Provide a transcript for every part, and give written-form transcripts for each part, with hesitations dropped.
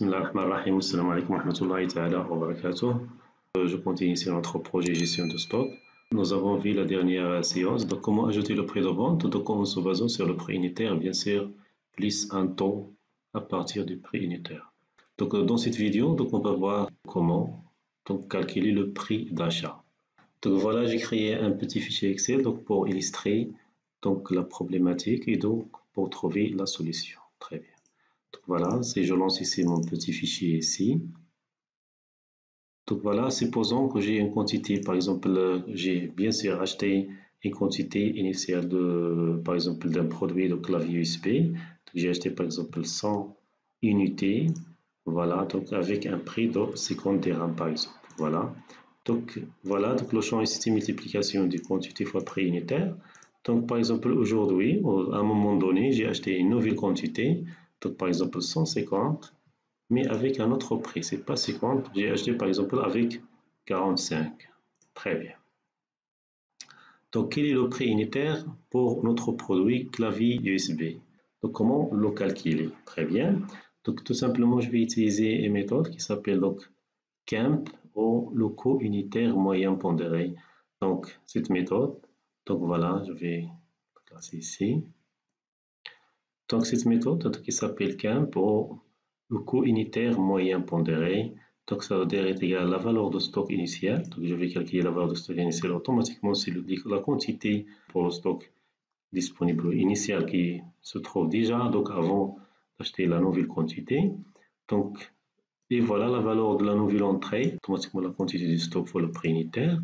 Bismillahirrahmanirrahim. Assalamu alaikum wa rahmatullahi ta'ala wa barakatuh. Je continue sur notre projet gestion de stock. Nous avons vu la dernière séance de comment ajouter le prix de vente. Donc, en se basant sur le prix unitaire, bien sûr, plus un taux à partir du prix unitaire. Donc, dans cette vidéo, donc, on va voir comment donc, calculer le prix d'achat. Donc, voilà, j'ai créé un petit fichier Excel donc, pour illustrer donc, la problématique et donc pour trouver la solution. Très bien. Donc voilà, si je lance ici mon petit fichier ici. Donc voilà, supposons que j'ai une quantité, par exemple, j'ai bien sûr acheté une quantité initiale de, par exemple, d'un produit de clavier USB. Donc j'ai acheté par exemple 100 unités, voilà, donc avec un prix de 50 dirhams par exemple, voilà. Donc voilà, donc le champ ici multiplication de quantité fois prix unitaire. Donc par exemple aujourd'hui, à un moment donné, j'ai acheté une nouvelle quantité. Donc, par exemple, 150, mais avec un autre prix. C'est pas 50, j'ai acheté par exemple avec 45. Très bien. Donc, quel est le prix unitaire pour notre produit clavier USB? Donc, comment le calculer? Très bien. Donc, tout simplement, je vais utiliser une méthode qui s'appelle donc CAMP ou le coût unitaire moyen pondéré. Donc, cette méthode, donc voilà, je vais classer ici. Donc, cette méthode qui s'appelle CAMP ou le coût unitaire moyen pondéré, donc ça veut dire est égal à la valeur de stock initial. Donc, je vais calculer la valeur de stock initial automatiquement, c'est la quantité pour le stock disponible initial qui se trouve déjà donc avant d'acheter la nouvelle quantité. Donc, et voilà la valeur de la nouvelle entrée, automatiquement la quantité du stock pour le prix unitaire,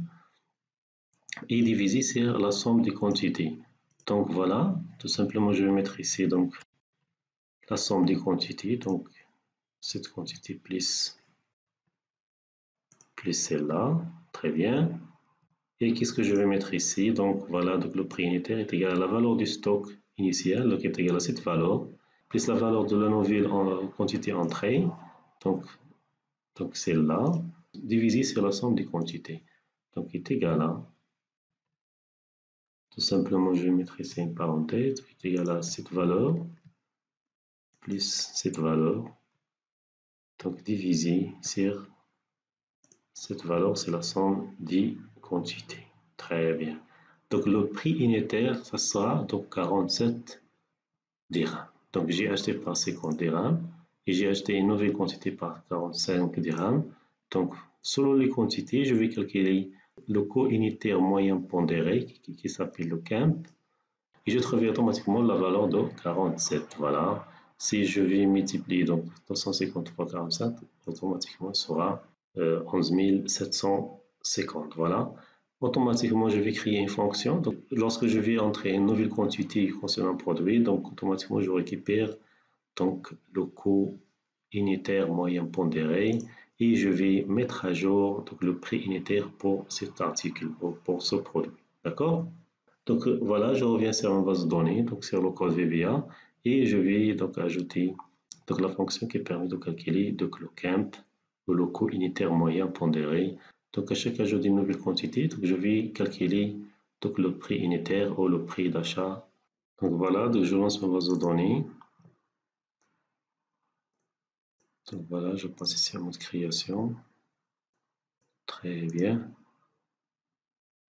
et divisé sur la somme des quantités. Donc voilà, tout simplement je vais mettre ici donc la somme des quantités, donc cette quantité plus celle-là, très bien. Et qu'est-ce que je vais mettre ici? Donc voilà, donc le prix unitaire est égal à la valeur du stock initial, donc est égal à cette valeur, plus la valeur de la nouvelle quantité entrée, donc celle-là, divisé sur la somme des quantités, donc est égal à, tout simplement je vais mettre ici une parenthèse, est égal à cette valeur, plus cette valeur, donc divisé sur cette valeur, c'est la somme des quantités. Très bien. Donc, le prix unitaire, ça sera donc 47 dirhams. Donc, j'ai acheté par 50 dirhams et j'ai acheté une nouvelle quantité par 45 dirhams. Donc, selon les quantités, je vais calculer le coût unitaire moyen pondéré qui s'appelle le CAMP et je trouve automatiquement la valeur de 47. Voilà. Si je vais multiplier donc 250 fois 47, automatiquement, ce sera 11 750. Voilà. Automatiquement, je vais créer une fonction. Donc, lorsque je vais entrer une nouvelle quantité concernant un produit, donc automatiquement, je récupère donc le coût unitaire moyen pondéré et je vais mettre à jour donc, le prix unitaire pour cet article, pour ce produit. D'accord? Donc voilà, je reviens sur ma base de données, donc sur le code VBA, et je vais donc ajouter donc, la fonction qui permet de calculer donc, le CAMP, le coût unitaire moyen pondéré. Donc à chaque ajout d'une nouvelle quantité, donc, je vais calculer donc, le prix unitaire ou le prix d'achat. Donc voilà, donc, je lance ma base de données. Donc voilà, je passe ici en mode création. Très bien.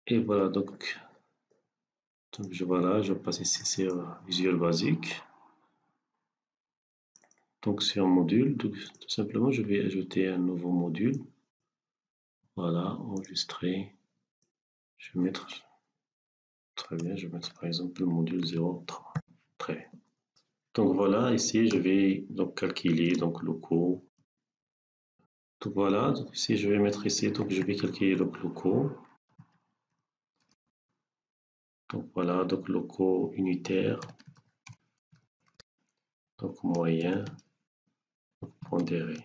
Et voilà, donc voilà, je passe ici sur Visual Basic. Donc sur module, tout simplement je vais ajouter un nouveau module. Voilà, enregistrer. Je vais mettre, très bien, je vais mettre par exemple le module 03. Très bien. Donc voilà, ici je vais donc calculer donc le coût. Donc voilà, donc ici je vais mettre ici, donc je vais calculer donc le coût. Donc voilà, donc le coût unitaire, donc moyen, donc pondéré,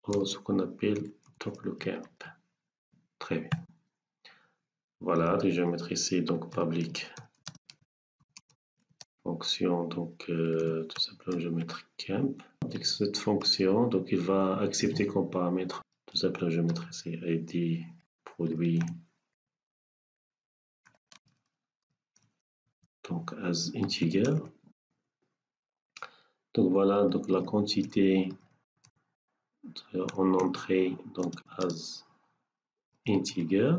ou ce qu'on appelle donc le CAMP. Très bien. Voilà, je vais mettre ici donc public fonction, donc tout simplement je vais mettre CAMP. Avec cette fonction, donc il va accepter comme paramètre, tout simplement je vais mettre ici ID produit, donc as integer. Donc voilà, donc la quantité en entrée, donc as integer,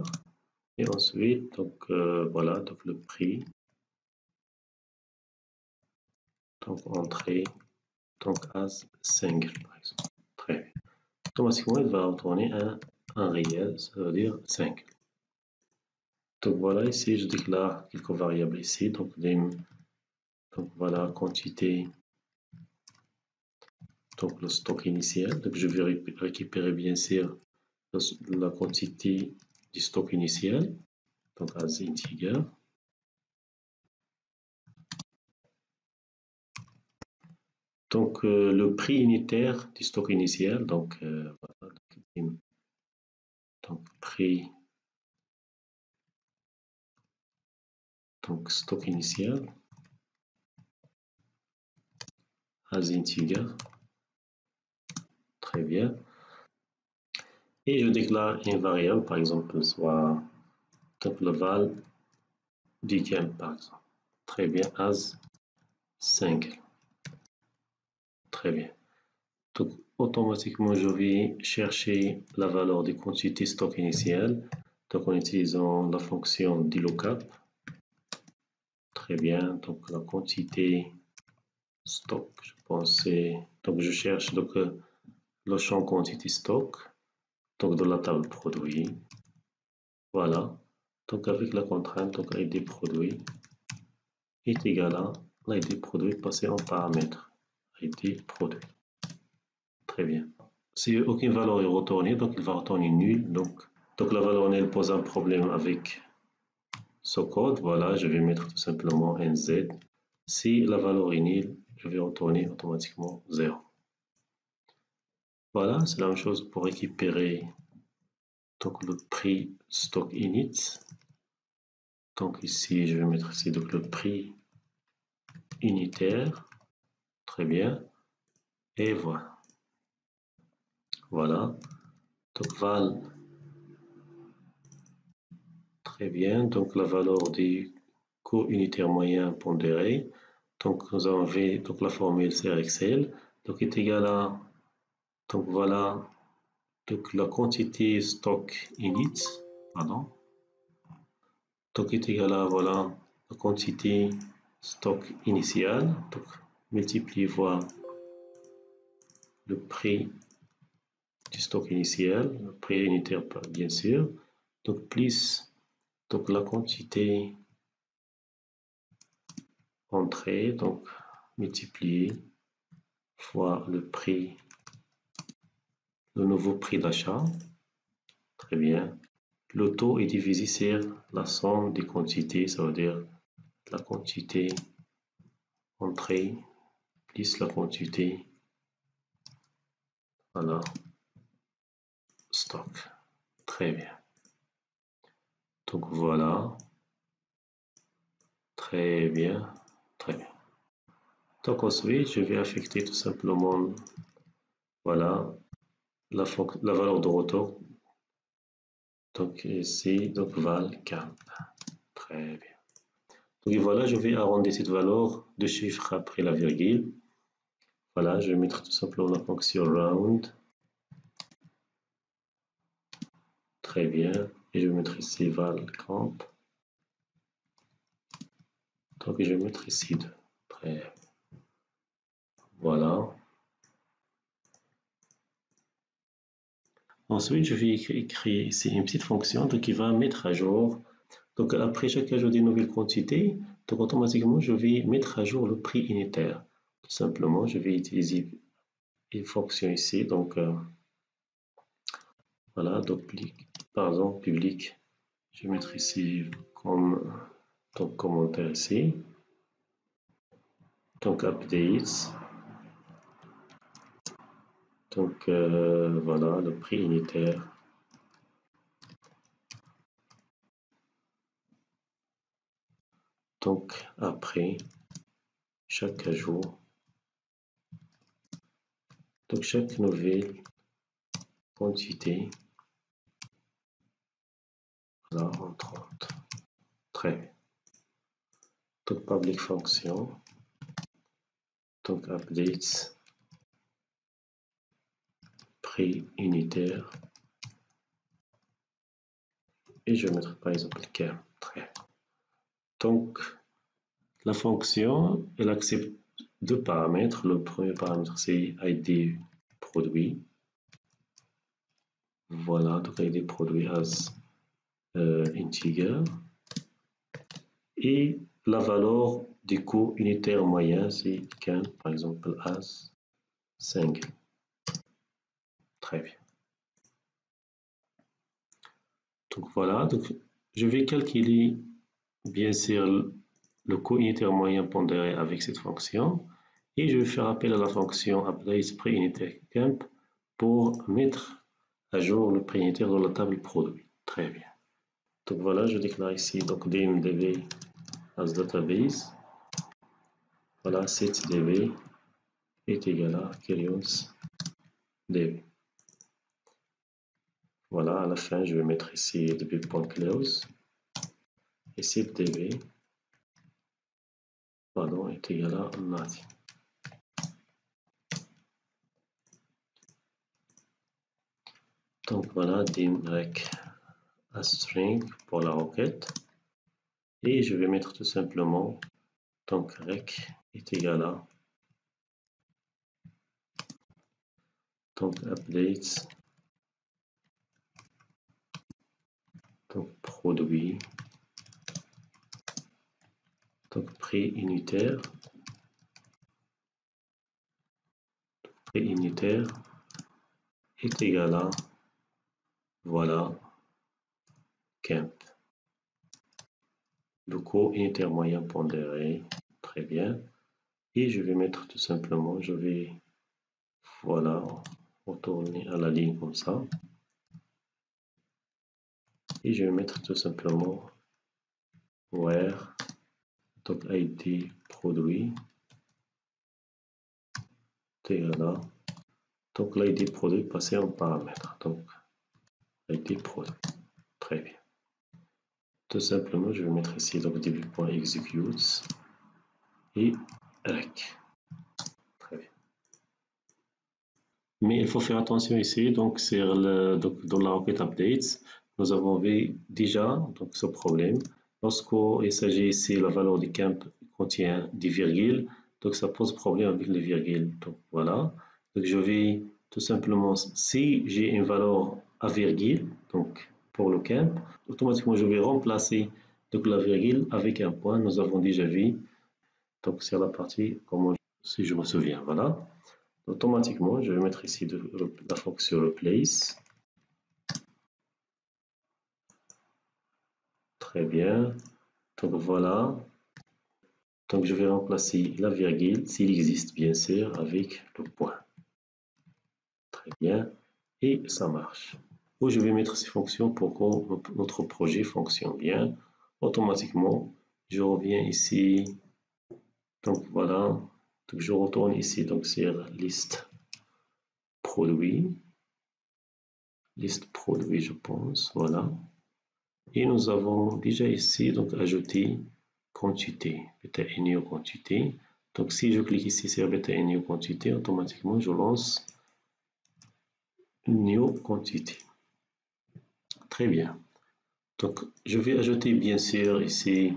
et ensuite donc voilà, donc le prix, donc entrée, donc as single par exemple. Très bien. Automatiquement il va retourner un réel, ça veut dire 5. Donc voilà, ici je déclare quelques variables ici, donc lim, donc voilà, quantité, donc le stock initial, donc je vais récupérer bien sûr la quantité du stock initial, donc as integer. Donc le prix unitaire du stock initial, donc voilà, donc prix, donc stock initial as integer. Très bien. Et je déclare une variable, par exemple, soit donc le val du gain, par exemple. Très bien, as 5. Très bien. Donc, automatiquement, je vais chercher la valeur des quantités stock initiales. Donc, en utilisant la fonction dLookup. Très bien. Donc, la quantité stock, je pense, c'est. Donc, je cherche donc, le champ quantité stock. Donc, de la table produit. Voilà. Donc, avec la contrainte, donc, ID produit est égal à l'ID produit passé en paramètre. ID produit. Très bien. Si aucune valeur est retournée, donc il va retourner nul. Donc la valeur nulle pose un problème avec ce code. Voilà, je vais mettre tout simplement NZ. Si la valeur est nulle, je vais retourner automatiquement 0. Voilà, c'est la même chose pour récupérer donc le prix stock init. Donc ici, je vais mettre ici donc le prix unitaire. Très bien. Et voilà. Voilà. Donc val. Très bien. Donc la valeur du coût unitaire moyen pondéré. Donc nous avons V, donc la formule CRXL, donc est égal à, donc voilà, donc la quantité stock init, pardon, donc est égal à, voilà, la quantité stock initial, donc multiplié fois le prix du stock initial, le prix unitaire bien sûr, donc plus donc la quantité entrée, donc multiplié fois le prix, le nouveau prix d'achat. Très bien. Le taux est divisé sur la somme des quantités, ça veut dire la quantité entrée plus la quantité, voilà, stock. Très bien. Donc voilà. Très bien. Très bien. Donc ensuite, je vais affecter tout simplement, voilà, la valeur de retour. Donc ici, donc val camp. Très bien. Donc voilà, je vais arrondir cette valeur de chiffres après la virgule. Voilà, je vais mettre tout simplement la fonction round. Très bien. Et je vais mettre ici val camp. Donc je vais mettre ici 2. Très bien. Voilà. Ensuite, je vais créer ici une petite fonction donc, qui va mettre à jour. Donc après chaque ajout d'une nouvelle quantité, donc automatiquement je vais mettre à jour le prix unitaire. Tout simplement, je vais utiliser une fonction ici. Donc voilà, donc par exemple public. Je vais mettre ici comme donc, commentaire ici. Donc updates. Donc voilà le prix unitaire. Donc après chaque ajout, donc chaque nouvelle quantité, voilà, en 30. Très bien. Donc public fonction. donc updates prix unitaire, et je vais mettre par exemple camp. Donc la fonction, elle accepte deux paramètres. Le premier paramètre, c'est ID produit. Voilà, donc ID produit as integer. Et la valeur du coût unitaire moyen, c'est can, par exemple, as 5. Très bien. Donc voilà, donc je vais calculer bien sûr le coût unitaire moyen pondéré avec cette fonction, et je vais faire appel à la fonction update prix unitaire camp pour mettre à jour le prix unitaire dans la table produit. Très bien. Donc voilà, je déclare ici donc dmdb as database. Voilà, setDB est égal à queryons db. Voilà, à la fin, je vais mettre ici db.close et setDB est égal à nothing. Donc voilà, dimrec a string pour la requête, et je vais mettre tout simplement donc rec est égal à donc updates donc produit donc prix unitaire est égal à voilà camp. Le coût unitaire moyen pondéré, très bien. Et je vais mettre tout simplement, je vais voilà retourner à la ligne comme ça. Et je vais mettre tout simplement where donc ID produit égal à donc l'ID produit passé en paramètre, donc ID produit. Très bien. Tout simplement, je vais mettre ici donc db.executes et rec. Très bien. Mais il faut faire attention ici, donc donc dans la requête updates, nous avons vu déjà donc ce problème. Lorsqu'il s'agit ici, la valeur du camp contient des virgules, donc ça pose problème avec les virgules. Donc voilà. Donc je vais tout simplement, si j'ai une valeur à virgule, donc pour le camp, automatiquement je vais remplacer donc la virgule avec un point. Nous avons déjà vu. Donc c'est la partie, comment, si je me souviens, voilà. Automatiquement, je vais mettre ici la fonction replace. Très bien. Donc voilà. Donc je vais remplacer la virgule, s'il existe bien sûr, avec le point. Très bien. Et ça marche. Où je vais mettre ces fonctions pour que notre projet fonctionne bien. Automatiquement, je reviens ici. Donc voilà. Donc je retourne ici donc sur liste produit. Liste produit, je pense. Voilà. Et nous avons déjà ici donc ajouté quantité, beta new quantité. Donc si je clique ici sur beta new quantité, automatiquement je lance une new quantité. Très bien. Donc je vais ajouter bien sûr ici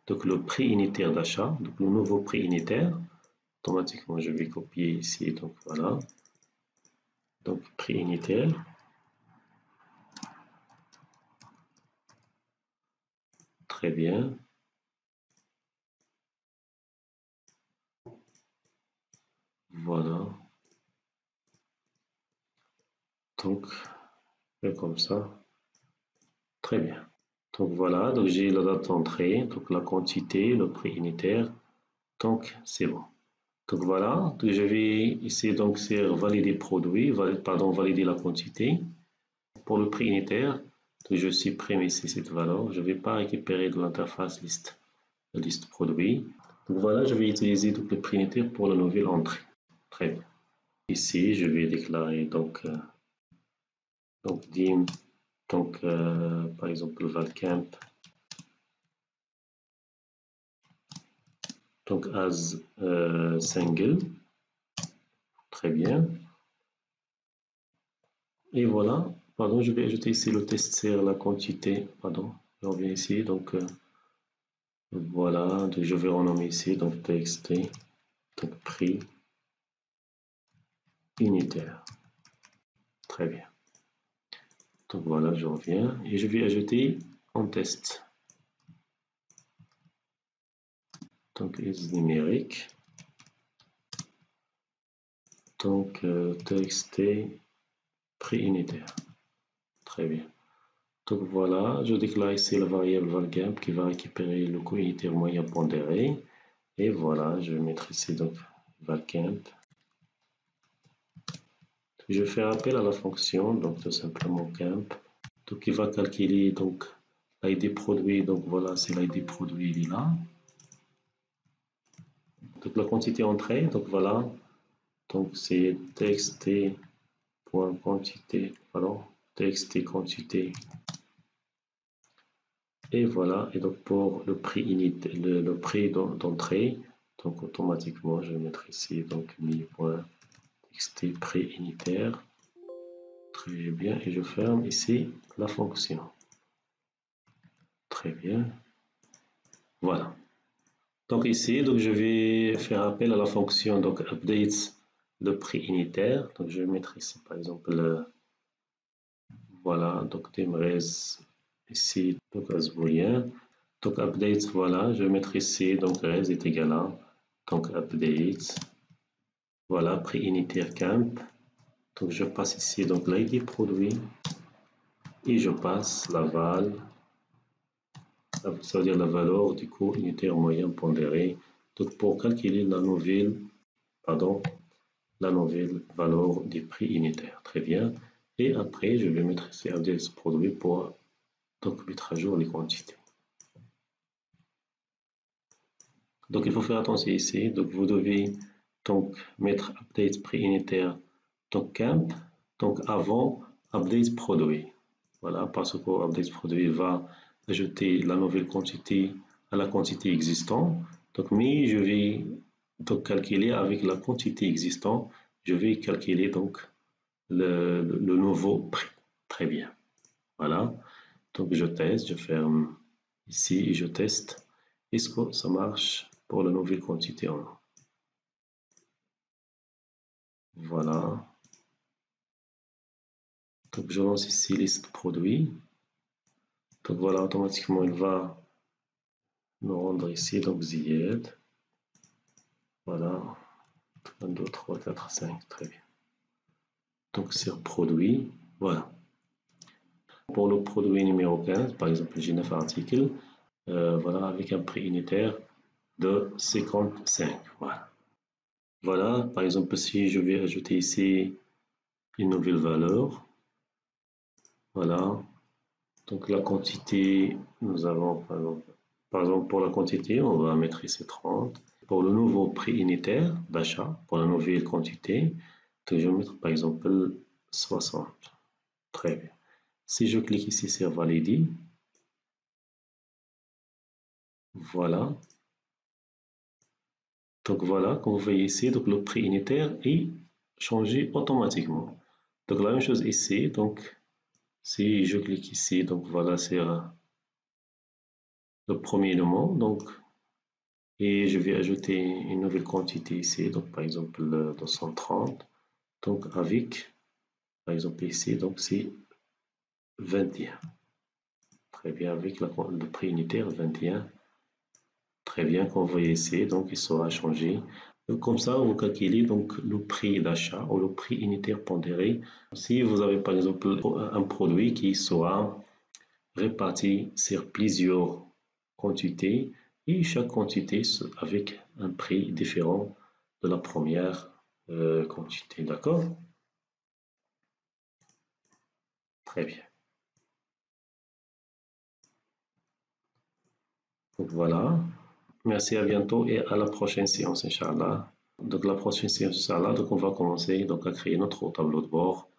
donc le prix unitaire d'achat, donc le nouveau prix unitaire. Automatiquement je vais copier ici, donc voilà. Donc prix unitaire. Très bien. Voilà. Donc, comme ça. Très bien. Donc voilà, donc j'ai la date d'entrée, donc la quantité, le prix unitaire. Donc c'est bon. Donc voilà, donc je vais ici donc sur valider produit, valider la quantité. Pour le prix unitaire, donc je supprime ici cette valeur. Je ne vais pas récupérer de l'interface liste produit. Donc voilà, je vais utiliser donc le prix unitaire pour la nouvelle entrée. Très bien. Ici, je vais déclarer donc dim, donc par exemple valcamp donc as single, très bien. Et voilà, pardon, je vais ajouter ici le test sur la quantité, pardon, je reviens ici, donc voilà, je vais renommer ici, donc txt, donc prix unitaire, très bien. Donc voilà, je reviens et je vais ajouter un test. Donc is numérique. Donc txt prix unitaire. Très bien. Donc voilà, je déclare ici la variable valgamp qui va récupérer le coût unitaire moyen pondéré. Et voilà, je vais mettre ici donc valgamp. Je vais faire appel à la fonction, donc tout simplement camp. Donc il va calculer donc l'ID produit, donc voilà, c'est l'ID produit, il est là. Donc la quantité entrée, donc voilà, donc c'est txt.quantité, pardon, txt quantité. Et voilà, et donc pour le prix unité, le prix d'entrée, donc automatiquement je vais mettre ici donc mi.txt prix unitaire. Très bien, et je ferme ici la fonction. Très bien. Voilà. Donc ici, donc je vais faire appel à la fonction donc update le prix unitaire. Donc je vais mettre ici par exemple voilà, donc demres ici donc as boolean. Donc update, voilà, je vais mettre ici donc res est égal à donc update. Voilà, prix unitaire camp. Donc je passe ici donc l'ID produit et je passe la val, ça veut dire la valeur du coût unitaire moyen pondéré. Donc pour calculer la nouvelle valeur du prix unitaire. Très bien. Et après, je vais mettre ici update produit pour donc mettre à jour les quantités. Donc il faut faire attention ici. Donc vous devez donc mettre update prix unitaire donc camp donc avant update produit. Voilà, parce que update produit va ajouter la nouvelle quantité à la quantité existante. Donc mais je vais donc calculer avec la quantité existante, je vais calculer donc le nouveau prix. Très bien. Voilà. Donc je teste, je ferme ici et je teste. Est-ce que ça marche pour la nouvelle quantité en nom? Voilà. Donc je lance ici liste produit. Donc voilà, automatiquement il va nous rendre ici donc Zied. Voilà. 1, 2, 3, 4, 5. Très bien. Donc sur produit. Voilà. Pour le produit numéro 15, par exemple, j'ai 9 articles. Voilà, avec un prix unitaire de 55. Voilà. Voilà, par exemple, si je vais ajouter ici une nouvelle valeur, voilà, donc la quantité, nous avons, par exemple, pour la quantité, on va mettre ici 30. Pour le nouveau prix unitaire d'achat, pour la nouvelle quantité, donc je vais mettre par exemple 60. Très bien. Si je clique ici sur valider, voilà. Donc voilà, comme vous voyez ici, donc le prix unitaire est changé automatiquement. Donc la même chose ici, donc si je clique ici, donc voilà, c'est le premier élément, donc et je vais ajouter une nouvelle quantité ici, donc par exemple 230, donc avec, par exemple ici, donc c'est 21. Très bien, avec le prix unitaire 21. Très bien, comme vous voyez ici, donc il sera changé. Donc, comme ça, vous calculez donc le prix d'achat ou le prix unitaire pondéré. Si vous avez par exemple un produit qui sera réparti sur plusieurs quantités et chaque quantité avec un prix différent de la première quantité, d'accord? Très bien. Donc voilà. Merci, à bientôt et à la prochaine séance, Inch'Allah. Donc la prochaine séance, Inch'Allah, donc on va commencer donc à créer notre tableau de bord